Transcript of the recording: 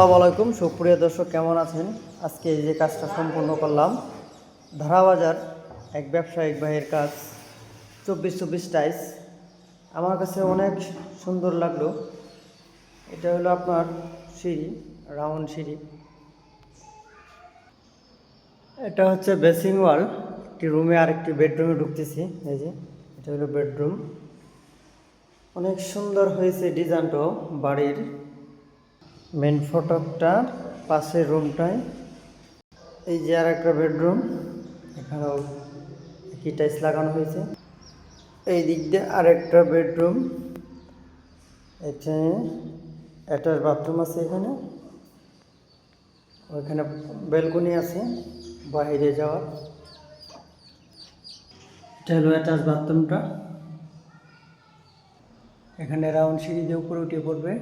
আসসালামু আলাইকুম সুপ্রিয় দর্শক, কেমন আছেন? আজকে এই যে কাজটা সম্পূর্ণ করলাম, ধারাবাজার এক ব্যবসায়িক ভাইয়ের কাজ 24-24 টাইলস। আমার কাছে অনেক সুন্দর লাগলো। এটা হলো আপনার সিঁড়ি, রাউন্ড সিঁড়ি। এটা হচ্ছে বেসিং ওয়াল, একটি রুমে আর একটি বেডরুমে ঢুকতেছি। এই যে এটা হলো বেডরুম, অনেক সুন্দর হয়েছে ডিজাইনটাও বাড়ির। মেন ফটকটার পাশের রুমটায় এই যে আর একটা বেডরুম, এখানেও একই টাইলস লাগানো হয়েছে। এই দিক দিয়ে আর একটা বেডরুম, এখানে অ্যাটাচ বাথরুম আছে, এখানে ওইখানে ব্যালকনি আছে বাইরে যাওয়ার। এটা হলো অ্যাটাচ বাথরুমটা, এখানে রাউন্ড সিঁড়ি দিয়ে উপরে উঠে পড়বে।